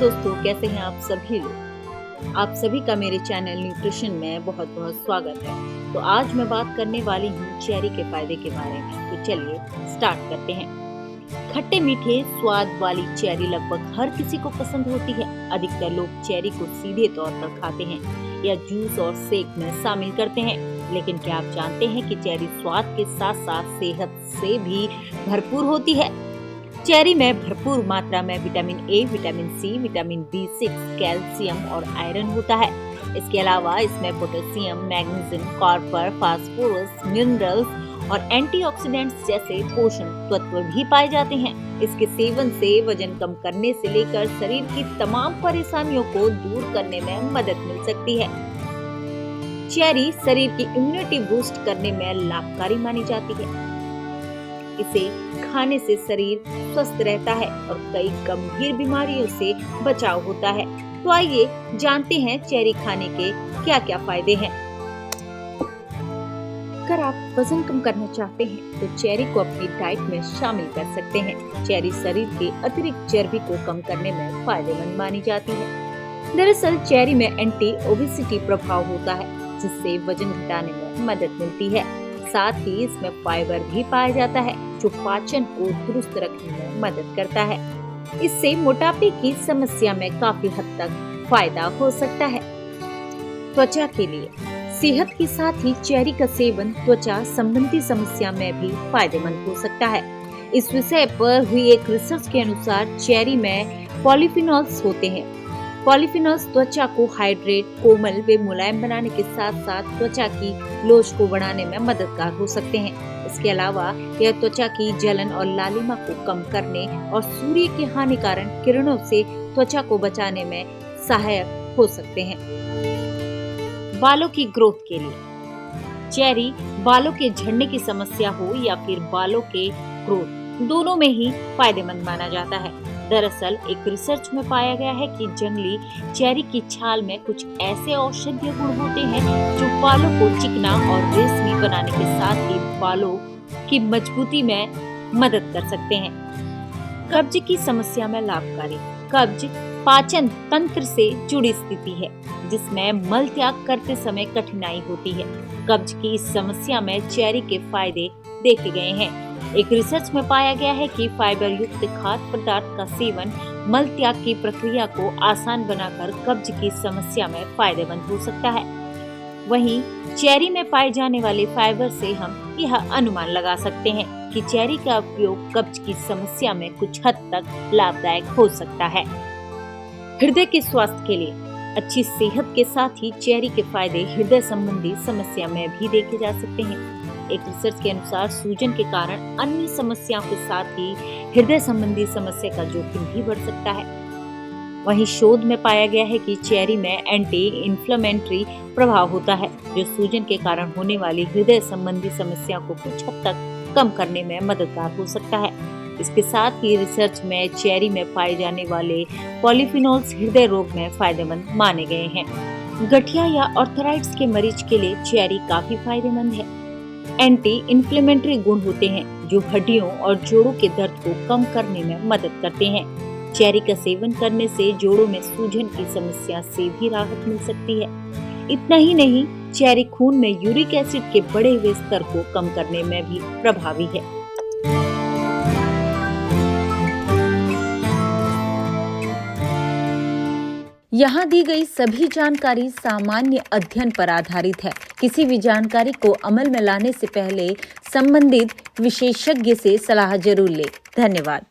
दोस्तों, कैसे हैं आप सभी लोग। आप सभी का मेरे चैनल न्यूट्रिशन में बहुत बहुत स्वागत है। तो आज मैं बात करने वाली हूँ चेरी के फायदे के बारे में। तो चलिए स्टार्ट करते हैं। खट्टे मीठे स्वाद वाली चेरी लगभग हर किसी को पसंद होती है। अधिकतर लोग चेरी को सीधे तौर पर खाते हैं या जूस और शेक में शामिल करते हैं। लेकिन क्या आप जानते हैं कि चेरी स्वाद के साथ साथ सेहत से भी भरपूर होती है। चेरी में भरपूर मात्रा में vitamin A, vitamin C, vitamin B6, calcium और आयरन होता है। इसके अलावा इसमें potassium, magnesium, copper, phosphorus, minerals और एंटीऑक्सीडेंट्स जैसे पोषण तत्व भी पाए जाते हैं। इसके सेवन से वजन कम करने से लेकर शरीर की तमाम परेशानियों को दूर करने में मदद मिल सकती है। चेरी शरीर की इम्यूनिटी बूस्ट करने में लाभकारी मानी जाती है। इसे खाने से शरीर स्वस्थ रहता है और कई गंभीर बीमारियों से बचाव होता है। तो आइए जानते हैं चेरी खाने के क्या क्या फायदे हैं। अगर आप वजन कम करना चाहते हैं तो चेरी को अपनी डाइट में शामिल कर सकते हैं। चेरी शरीर के अतिरिक्त चर्बी को कम करने में फायदेमंद मानी जाती है। दरअसल चेरी में एंटी ओबेसिटी प्रभाव होता है, जिससे वजन घटाने में मदद मिलती है। साथ ही इसमें फाइबर भी पाया जाता है, जो पाचन को दुरुस्त रखने में मदद करता है। इससे मोटापे की समस्या में काफी हद तक फायदा हो सकता है। त्वचा के लिए सेहत के साथ ही चेरी का सेवन त्वचा संबंधी समस्या में भी फायदेमंद हो सकता है। इस विषय पर हुई एक रिसर्च के अनुसार चेरी में पॉलीफिनॉल्स होते हैं। पॉलीफिनॉल्स त्वचा को हाइड्रेट, कोमल व मुलायम बनाने के साथ साथ त्वचा की लोच को बढ़ाने में मददगार हो सकते हैं। इसके अलावा यह त्वचा की जलन और लालिमा को कम करने और सूर्य के हानिकारक किरणों से त्वचा को बचाने में सहायक हो सकते हैं। बालों की ग्रोथ के लिए चेरी बालों के झड़ने की समस्या हो या फिर बालों के ग्रोथ, दोनों में ही फायदेमंद माना जाता है। दरअसल एक रिसर्च में पाया गया है कि जंगली चेरी की छाल में कुछ ऐसे औषधीय गुण होते हैं जो बालों को चिकना और रेशमी बनाने के साथ ही बालों की मजबूती में मदद कर सकते हैं। कब्ज की समस्या में लाभकारी। कब्ज पाचन तंत्र से जुड़ी स्थिति है, जिसमें मल त्याग करते समय कठिनाई होती है। कब्ज की इस समस्या में चेरी के फायदे देखे गए हैं। एक रिसर्च में पाया गया है कि फाइबर युक्त खाद्य पदार्थ का सेवन मल त्याग की प्रक्रिया को आसान बनाकर कब्ज की समस्या में फायदेमंद हो सकता है। वहीं चेरी में पाए जाने वाले फाइबर से हम यह अनुमान लगा सकते हैं कि चेरी का उपयोग कब्ज की समस्या में कुछ हद तक लाभदायक हो सकता है। हृदय के स्वास्थ्य के लिए अच्छी सेहत के साथ ही चेरी के फायदे हृदय संबंधी समस्या में भी देखे जा सकते हैं। एक रिसर्च के अनुसार सूजन के कारण अन्य समस्याओं के साथ ही हृदय संबंधी समस्या का जोखिम भी बढ़ सकता है। वहीं शोध में पाया गया है कि चेरी में एंटी इन्फ्लेमेटरी प्रभाव होता है, जो सूजन के कारण होने वाली हृदय संबंधी समस्या को कुछ हद तक कम करने में मददगार हो सकता है। इसके साथ ही रिसर्च में चेरी में पाए जाने वाले पॉलीफिनॉल्स हृदय रोग में फायदेमंद माने गए हैं। गठिया या आर्थराइटिस के मरीज के लिए चेरी काफी फायदेमंद है। एंटी इन्फ्लेमेटरी गुण होते हैं, जो हड्डियों और जोड़ों के दर्द को कम करने में मदद करते हैं। चेरी का सेवन करने से जोड़ों में सूजन की समस्या से भी राहत मिल सकती है। इतना ही नहीं, चेरी खून में यूरिक एसिड के बढ़े हुए स्तर को कम करने में भी प्रभावी है। यहाँ दी गई सभी जानकारी सामान्य अध्ययन पर आधारित है। किसी भी जानकारी को अमल में लाने से पहले संबंधित विशेषज्ञ से सलाह जरूर लें। धन्यवाद।